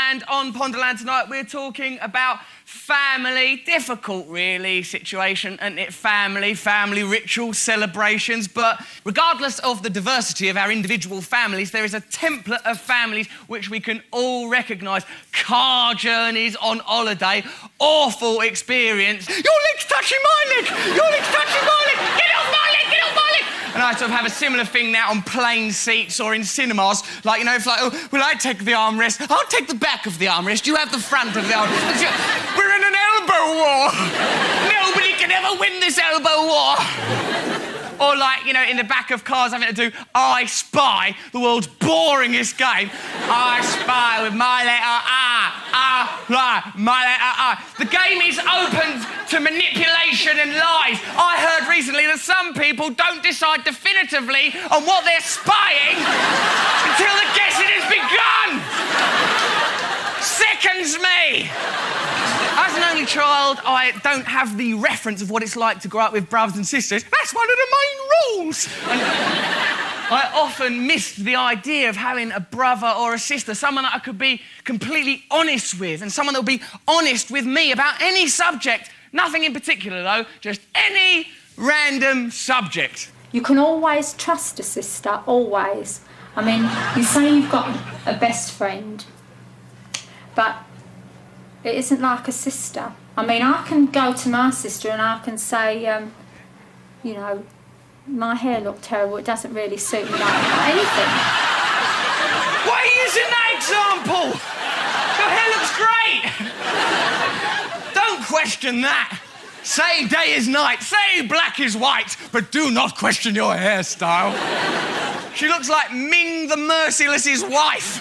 Ponderland. On Ponderland tonight, we're talking about family. Difficult, really, situation, and it? Family rituals, celebrations. But regardless of the diversity of our individual families, there is a template of families which we can all recognise. Car journeys on holiday, awful experience. Your leg's touching my leg! Your leg's touching my leg! Get off my leg! Get off my leg! And I sort of have a similar thing now on plane seats or in cinemas. Like, you know, it's like, oh, will I take the armrest? I'll take the back of the armrest. You have the front of the armrest. We're in an elbow war. Nobody can ever win this elbow war. Or like, you know, in the back of cars having to do I Spy, the world's boringest game. I spy with my letter R, my letter R. The game is open to manipulation and lies. I heard recently that some people don't decide definitively on what they're spying until the guessing has begun. Sickens me. As an only child, I don't have the reference of what it's like to grow up with brothers and sisters. That's one of the main rules. And I often missed the idea of having a brother or a sister, someone that I could be completely honest with, and someone that would be honest with me about any subject. Nothing in particular, though, just any random subject. You can always trust a sister, always. I mean, you say you've got a best friend, but it isn't like a sister. I mean, I can go to my sister and I can say, you know, my hair looked terrible, it doesn't really suit me like anything. Why are you using that example? Your hair looks great. Don't question that. Say day is night, say black is white, but do not question your hairstyle. She looks like Ming the Merciless's wife.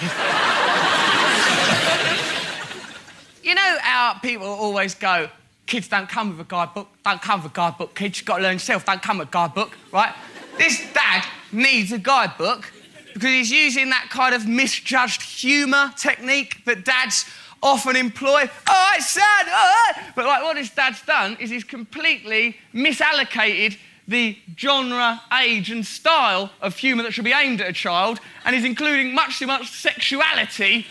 You know how people always go, kids don't come with a guidebook, don't come with a guidebook, kids, you've got to learn yourself, don't come with a guidebook, right? This dad needs a guidebook because he's using that kind of misjudged humour technique that dads often employ. Oh, it's sad, oh. But like what this dad's done is he's completely misallocated the genre, age and style of humour that should be aimed at a child, and he's including much too much sexuality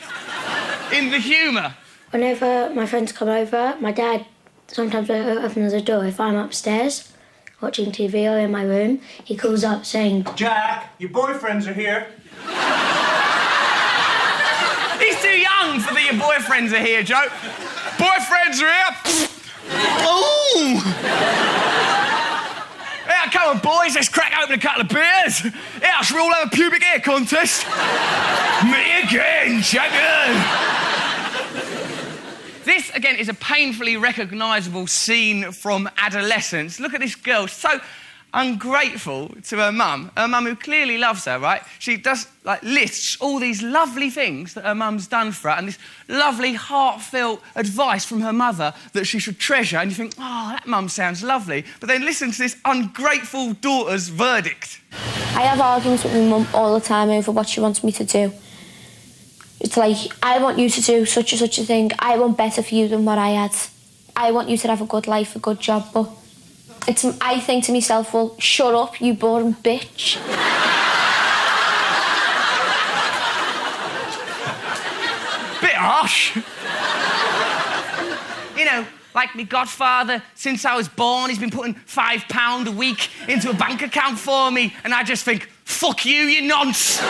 in the humour. Whenever my friends come over, my dad sometimes opens the door. If I'm upstairs watching TV or in my room, he calls up saying, Jack, your boyfriends are here. He's too young for the your boyfriends are here joke. Boyfriends are here. Ooh. Yeah, come on, boys, let's crack open a couple of beers. Yeah, should we all have a pubic hair contest? Me again, champion. This, again, is a painfully recognisable scene from adolescence. Look at this girl, so ungrateful to her mum who clearly loves her, right? She does, like, lists all these lovely things that her mum's done for her and this lovely, heartfelt advice from her mother that she should treasure, and you think, oh, that mum sounds lovely. But then listen to this ungrateful daughter's verdict. I have arguments with my mum all the time over what she wants me to do. It's like, I want you to do such and such a thing. I want better for you than what I had. I want you to have a good life, a good job, but I think to myself, well, shut up, you boring bitch. Bit harsh. You know, like me godfather, since I was born, he's been putting £5 a week into a bank account for me, and I just think, fuck you, you nonce.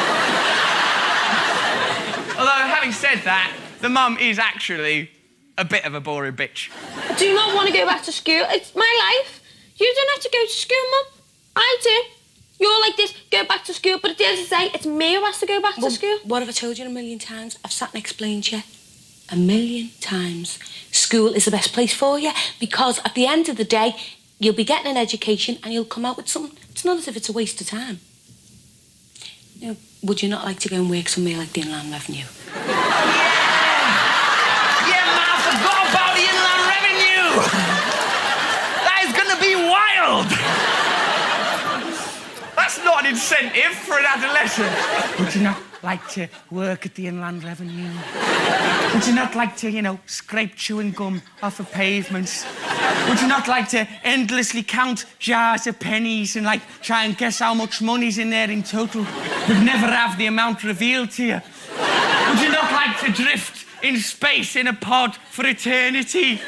Although, having said that, the mum is actually a bit of a boring bitch. I do not want to go back to school. It's my life. You don't have to go to school, Mum. I do. You're like this, go back to school, but at the end of the day, it's me who has to go back to school. What have I told you a million times? I've sat and explained to you 1,000,000 times. School is the best place for you because at the end of the day, you'll be getting an education and you'll come out with something. It's not as if it's a waste of time. You know, would you not like to go and work somewhere like the Inland Revenue? Yeah, man, I forgot about the Inland Revenue. That is going to be wild. That's not an incentive for an adolescent. Would you not like to work at the Inland Revenue? Would you not like to, you know, scrape chewing gum off of pavements? Would you not like to endlessly count jars of pennies and, like, try and guess how much money's in there in total, but never have the amount revealed to you? Would you not like to drift in space in a pod for eternity, in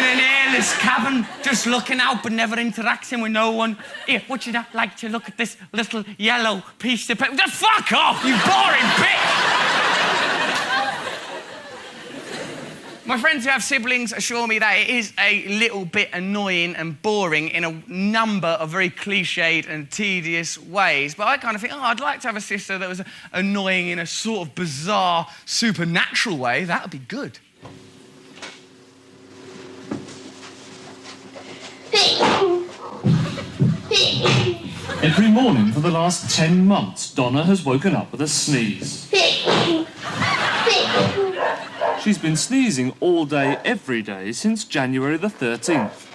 an airless cabin, just looking out but never interacting with no one. Here, would you not like to look at this little yellow piece of paper? Just fuck off, you boring bitch! My friends who have siblings assure me that it is a little bit annoying and boring in a number of very cliched and tedious ways. But I kind of think, I'd like to have a sister that was annoying in a sort of bizarre, supernatural way. That would be good. Every morning for the last 10 months, Donna has woken up with a sneeze. She's been sneezing all day, every day, since January the 13th.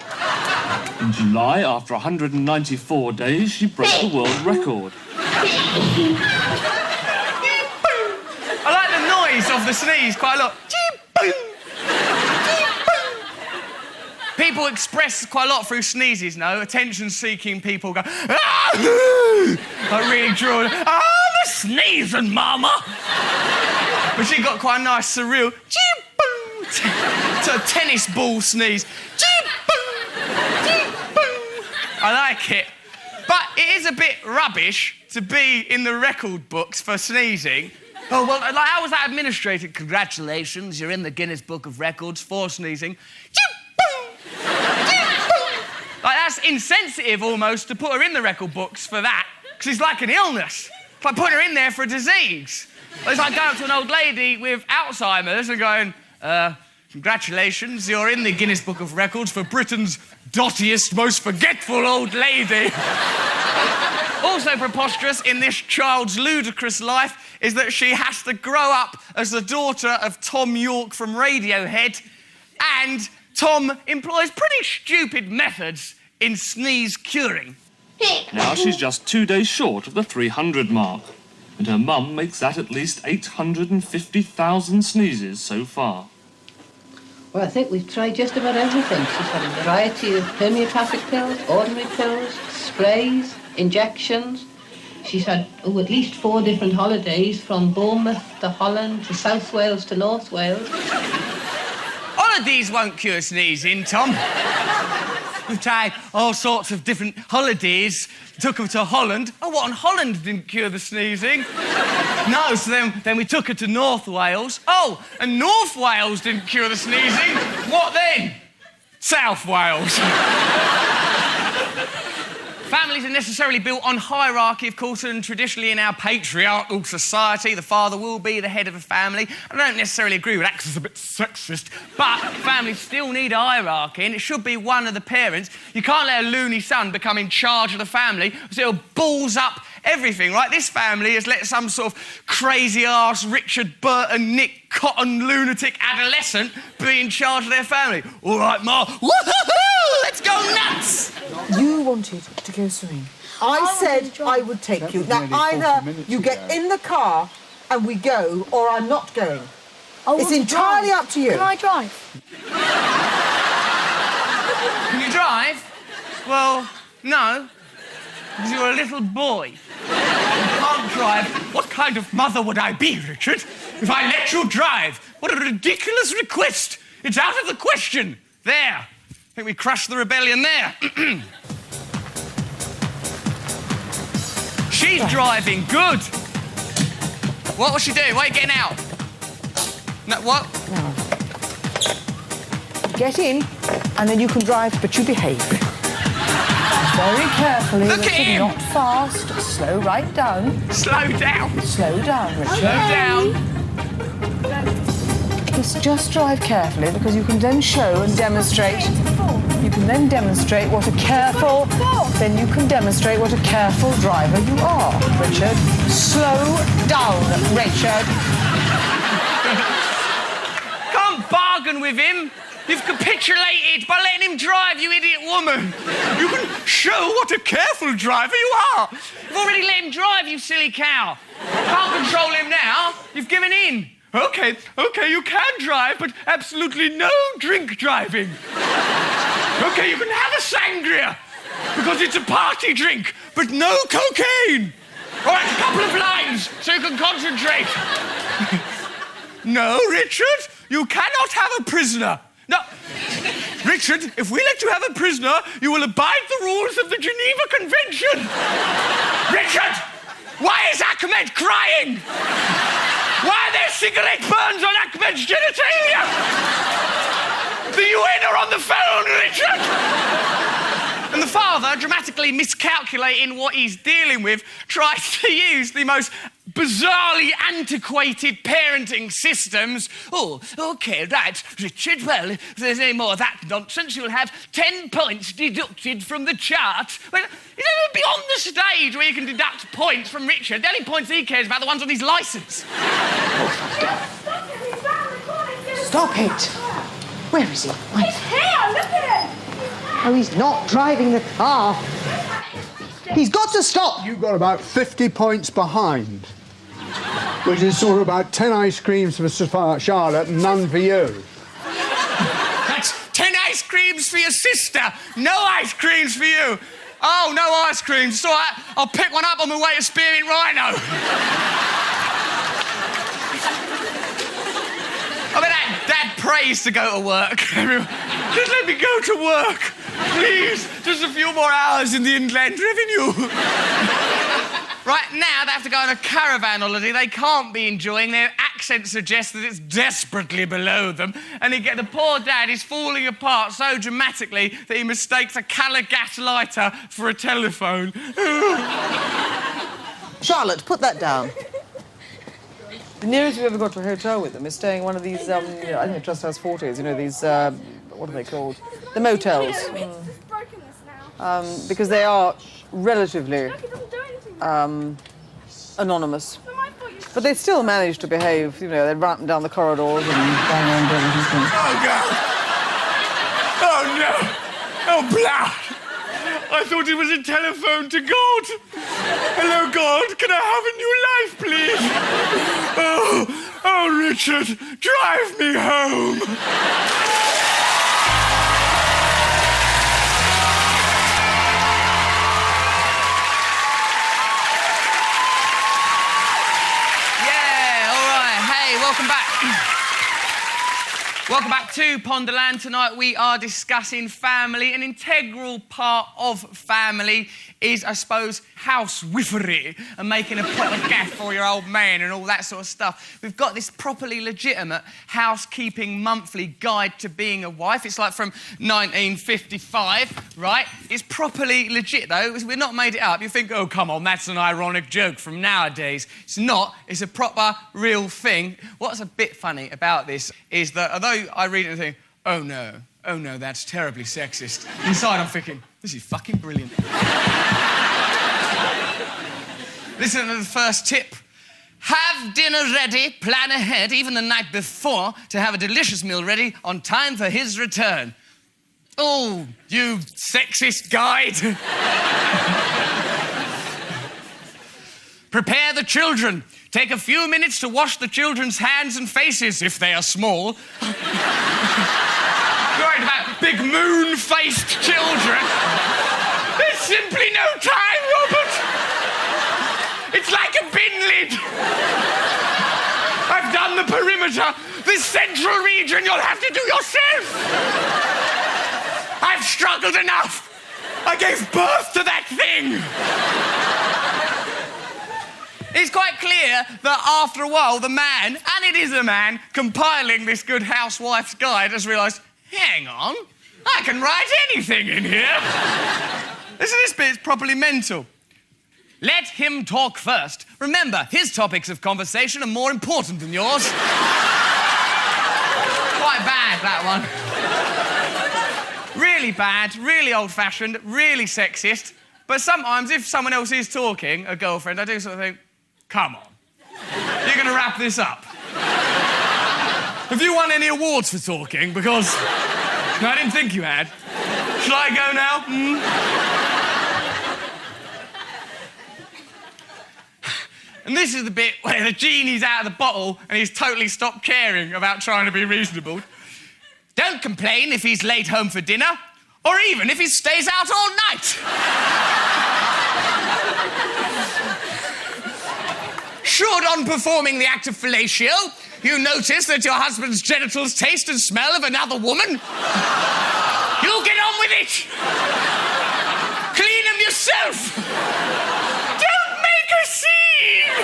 In July, after 194 days, she broke the world record. I like the noise of the sneeze quite a lot. People express quite a lot through sneezes, no? Attention-seeking people go, ah! Like really drawn, ah, the sneezing, mama! But she got quite a nice surreal, to a tennis ball sneeze. I like it. But it is a bit rubbish to be in the record books for sneezing. Oh, well, like, how was that administrated? Congratulations, you're in the Guinness Book of Records for sneezing. Like, that's insensitive almost to put her in the record books for that, because it's like an illness. It's like putting her in there for a disease. It's like going up to an old lady with Alzheimer's and going, congratulations, you're in the Guinness Book of Records for Britain's dottiest, most forgetful old lady. Also preposterous in this child's ludicrous life is that she has to grow up as the daughter of Tom York from Radiohead, and Tom employs pretty stupid methods in sneeze curing. Now she's just 2 days short of the 300 mark, and her mum makes that at least 850,000 sneezes so far. Well, I think we've tried just about everything. She's had a variety of homeopathic pills, ordinary pills, sprays, injections. She's had at least 4 different holidays, from Bournemouth to Holland to South Wales to North Wales. Holidays won't cure sneezing, Tom. We've tried all sorts of different holidays. Took her to Holland. Oh, what, and Holland didn't cure the sneezing? No, so then we took her to North Wales. Oh, and North Wales didn't cure the sneezing. What then? South Wales. Families are necessarily built on hierarchy, of course, and traditionally in our patriarchal society, the father will be the head of a family. I don't necessarily agree with that because it's a bit sexist, but families still need a hierarchy, and it should be one of the parents. You can't let a loony son become in charge of the family, because it'll balls up everything, right? This family has let some sort of crazy-ass Richard Burton, Nick Cotton lunatic adolescent be in charge of their family. All right, Ma, woo-hoo-hoo, let's go nuts! You wanted to go swimming. I said I would take you. Now, either you get in the car and we go, or I'm not going. It's entirely up to you. Can I drive? Can you drive? Well, no, because you're a little boy. You can't drive. What kind of mother would I be, Richard, if I let you drive? What a ridiculous request. It's out of the question. There. I think we crushed the rebellion there. She's driving. Good. What was she doing? Why are you getting out? No, what? No. Get in, and then you can drive, but you behave. Very carefully. Look at him. Not fast. Slow right down. Slow down. Slow down, Richard. Slow down. Just drive carefully, because you can then show and demonstrate. You can then demonstrate what a careful. Then you can demonstrate what a careful driver you are, Richard. Slow down, Richard. Can't bargain with him. You've capitulated by letting him drive, you idiot woman. You can show what a careful driver you are. You've already let him drive, you silly cow. Can't control him now. You've given in. OK, you can drive, but absolutely no drink driving. OK, you can have a sangria, because it's a party drink, but no cocaine. All right, a couple of lines, so you can concentrate. No, Richard, you cannot have a prisoner. No, Richard, if we let you have a prisoner, you will abide the rules of the Geneva Convention. Richard, why is Ahmed crying? Why are there cigarette burns on Ahmed's genitalia? The UN are on the phone, Richard! And the father, dramatically miscalculating what he's dealing with, tries to use the most bizarrely antiquated parenting systems. Oh, OK, right, Richard, well, if there's any more of that nonsense, you'll have 10 points deducted from the chart. Well, he's even beyond the stage where you can deduct points from Richard. The only points he cares about are the ones on his licence. Stop it! Where is he? He's here, look at him! Oh, he's not driving the car. He's got to stop. You've got about 50 points behind, which is sort of about 10 ice creams for Charlotte and none for you. That's 10 ice creams for your sister, no ice creams for you. Oh, no ice creams. It's all right. I'll pick one up on my way to Spearmint Rhino. I mean, Dad prays to go to work. Just let me go to work. Please, just a few more hours in the Inland Revenue. Right now, they have to go on a caravan holiday. They can't be enjoying. Their accent suggests that it's desperately below them. And the poor dad is falling apart so dramatically that he mistakes a Colour gas lighter for a telephone. Charlotte, put that down. The nearest we ever got to a hotel with them is staying in one of these, I think Trust House 40s, you know, these, what are they called? The motels. Because they are relatively anonymous. But they still manage to behave, you know, they run up and down the corridors and bang around everything. Oh, God! Oh, no! Oh, blood! I thought it was a telephone to God. Hello, God, can I have a new life, please? Oh, Richard, drive me home. Yeah, all right. Hey, welcome back. Welcome back to Ponderland. Tonight we are discussing family. An integral part of family is, I suppose, housewifery and making a pot of gaff for your old man and all that sort of stuff. We've got this properly legitimate housekeeping monthly guide to being a wife. It's like from 1955, right? It's properly legit, though. We've not made it up. You think, oh, come on, that's an ironic joke from nowadays. It's not. It's a proper, real thing. What's a bit funny about this is that although I read it and think, oh, no, that's terribly sexist. Inside I'm thinking, this is fucking brilliant. Listen to the first tip. Have dinner ready, plan ahead, even the night before, to have a delicious meal ready on time for his return. Oh, you sexist guide. Prepare the children. Take a few minutes to wash the children's hands and faces, if they are small. Worried about big moon-faced children. There's simply no time, Robert. It's like a bin lid. I've done the perimeter. This central region you'll have to do yourself. I've struggled enough. I gave birth to that thing. It's quite clear that after a while, the man, and it is a man, compiling this Good Housewife's Guide has realised, hang on, I can write anything in here. Listen, this bit's properly mental. Let him talk first. Remember, his topics of conversation are more important than yours. Quite bad, that one. Really bad, really old-fashioned, really sexist. But sometimes, if someone else is talking, a girlfriend, I do sort of think, come on, you're going to wrap this up. Have you won any awards for talking? Because I didn't think you had. Shall I go now? And this is the bit where the genie's out of the bottle and he's totally stopped caring about trying to be reasonable. Don't complain if he's late home for dinner, or even if he stays out all night. Should, on performing the act of fellatio, You notice that your husband's genitals taste and smell of another woman? You get on with it! Clean them yourself! Don't make a scene!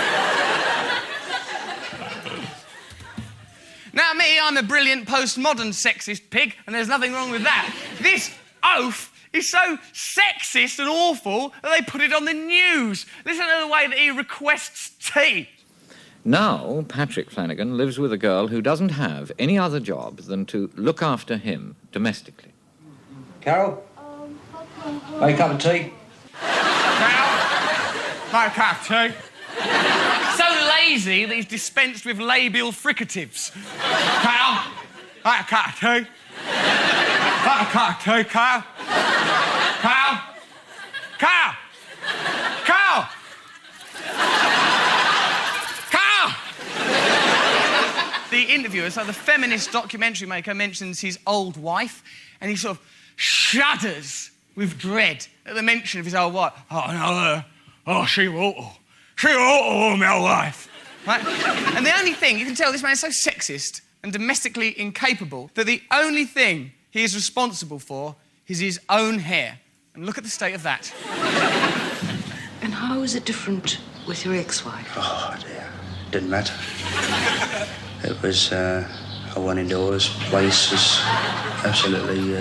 Now, me, I'm a brilliant postmodern sexist pig, and there's nothing wrong with that. This oaf is so sexist and awful that they put it on the news. Listen to the way that he requests tea. Now, Patrick Flanagan lives with a girl who doesn't have any other job than to look after him domestically. Carol? Make a cup of tea. Carol? My cup of tea. So lazy that he's dispensed with labial fricatives. Carol? My cup of tea. My cup of tea, Carol. Carol? Carol? Carol? Carol! The interviewer, so the feminist documentary maker, mentions his old wife, and he sort of shudders with dread at the mention of his old wife. Oh, no, her. Oh, she awful. She awful, my wife. Right? And the only thing, you can tell this man is so sexist and domestically incapable that the only thing he is responsible for is his own hair. And look at the state of that. And how is it different with your ex-wife? Oh, dear. Didn't matter. It was a one-indoors place was absolutely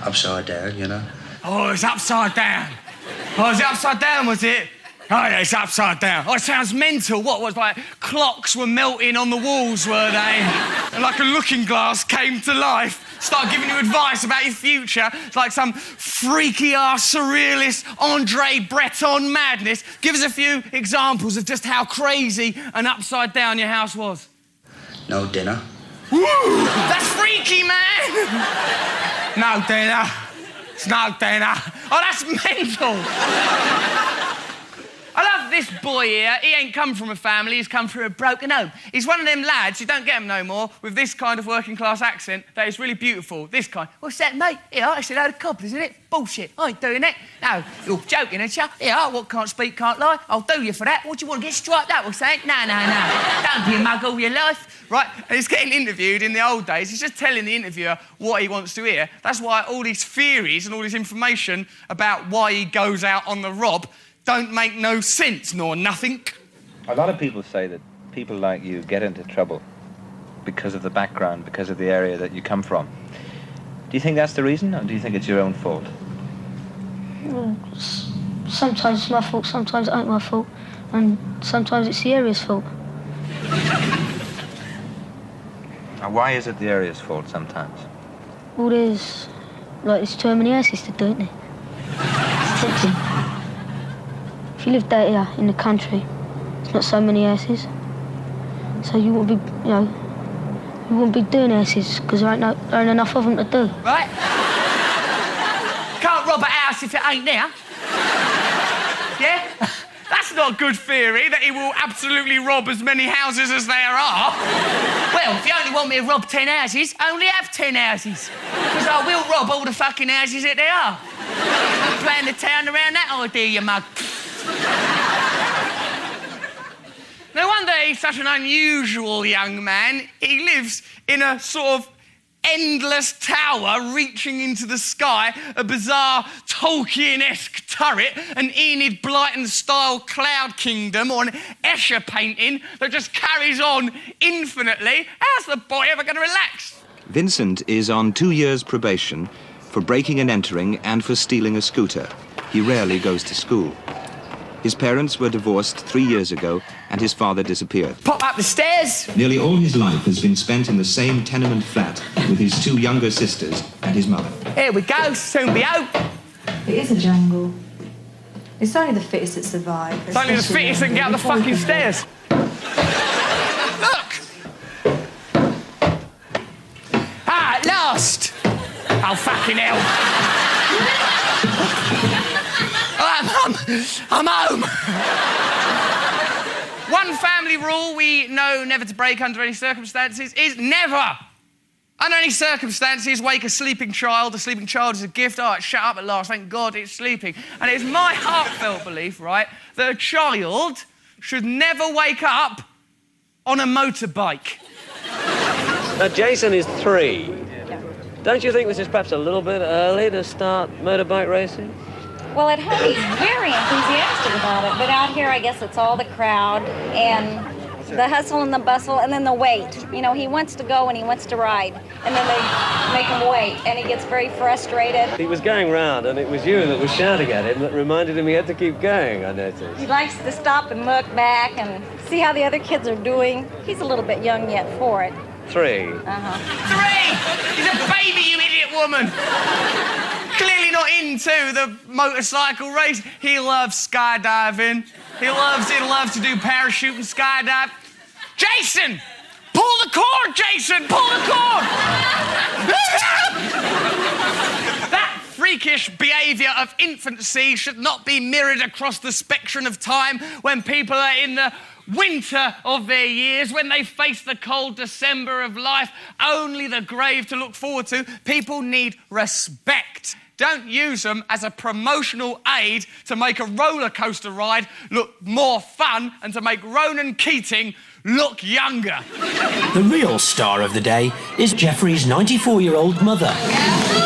upside down, you know. Oh, it's upside down. Oh, is it upside down, was it? Oh, yeah, it's upside down. Oh, it sounds mental. What was like clocks were melting on the walls, were they? And like a looking glass came to life. Start giving you advice about your future. It's like some freaky-ass surrealist Andre Breton madness. Give us a few examples of just how crazy and upside down your house was. No dinner. Woo! That's freaky, man! No dinner. It's no dinner. Oh, that's mental. I love this boy here. He ain't come from a family, he's come from a broken home. He's one of them lads, you don't get him no more, with this kind of working class accent that is really beautiful. This kind. What's that, mate? Yeah, it's a load of cobblers, isn't it? Bullshit. I ain't doing it. No, you're joking, ain't you? Yeah, what can't speak, can't lie. I'll do you for that. What do you want to get striped up or something? No. Don't be a mug all your life. Right? And he's getting interviewed in the old days. He's just telling the interviewer what he wants to hear. That's why all these theories and all this information about why he goes out on the rob don't make no sense nor nothing. A lot of people say that people like you get into trouble because of the background, because of the area that you come from. Do you think that's the reason, or do you think it's your own fault? Well, sometimes it's my fault, sometimes it ain't my fault, and sometimes it's the area's fault. Now, why is it the area's fault sometimes? Well, there's too many houses to do, isn't there? It's tempting. If you lived out here in the country, there's not so many houses. So you wouldn't be, you wouldn't be doing houses because there ain't enough of them to do. Right? Can't rob a house if it ain't there. Yeah? That's not a good theory, that he will absolutely rob as many houses as there are. Well, if you only want me to rob 10 houses, only have 10 houses. Because I will rob all the fucking houses that there are. Plan the town around that idea, you mug. No wonder he's such an unusual young man. He lives in a sort of endless tower reaching into the sky, a bizarre Tolkien-esque turret, an Enid Blyton-style cloud kingdom, or an Escher painting that just carries on infinitely. How's the boy ever going to relax? Vincent is on 2 years probation for breaking and entering and for stealing a scooter. He rarely goes to school. His parents were divorced 3 years ago, and his father disappeared. Pop up the stairs! Nearly all his life has been spent in the same tenement flat with his 2 younger sisters and his mother. Here we go, soon be out. It is a jungle. It's only the fittest that survive. It's only the fittest that can get up the fucking stairs. Look! Ah, at last! Oh, fucking hell. I'm home. One family rule we know never to break under any circumstances is never, under any circumstances, wake a sleeping child. A sleeping child is a gift. Oh, shut up at last. Thank God it's sleeping. And it's my heartfelt belief, right, that a child should never wake up on a motorbike. Now, Jason is 3. Don't you think this is perhaps a little bit early to start motorbike racing? Well, at home he's very enthusiastic about it, but out here I guess it's all the crowd and the hustle and the bustle and then the wait. You know, he wants to go and he wants to ride, and then they make him wait, and he gets very frustrated. He was going round, and it was you that was shouting at him that reminded him he had to keep going, I noticed. He likes to stop and look back and see how the other kids are doing. He's a little bit young yet for it. 3. 3! He's a baby, you idiot woman! Clearly not into the motorcycle race. He loves skydiving. He loves to do parachute and skydive. Jason! Pull the cord, Jason! Pull the cord! That freakish behaviour of infancy should not be mirrored across the spectrum of time when people are in the winter of their years, when they face the cold December of life, only the grave to look forward to. People need respect. Don't use them as a promotional aid to make a roller coaster ride look more fun and to make Ronan Keating look younger. The real star of the day is Jeffrey's 94-year-old mother.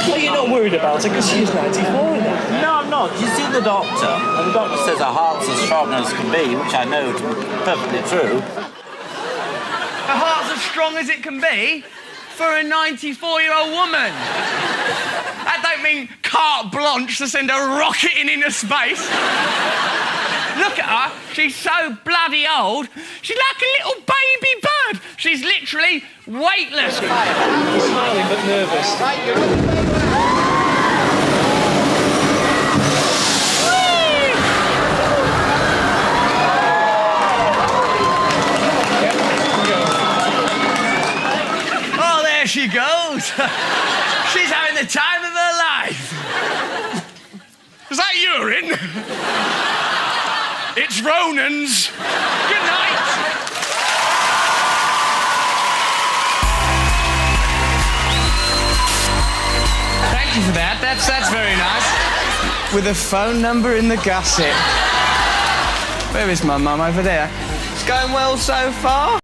Well, you're not worried about her because she's 94 now. No, I'm not. She's seen the doctor, and the doctor says her heart's as strong as can be, which I know to be perfectly true. Her heart's as strong as it can be for a 94-year-old woman. That don't mean carte blanche to send a rocket into space. Look at her. She's so bloody old. She's like a little baby bird. She's literally weightless. She's smiling but nervous. Oh, there she goes. She's having the time of her life. Is that urine? It's Ronan's. Good night. Thank you for that. That's very nice. With a phone number in the gusset. Where is my mum? Over there. It's going well so far?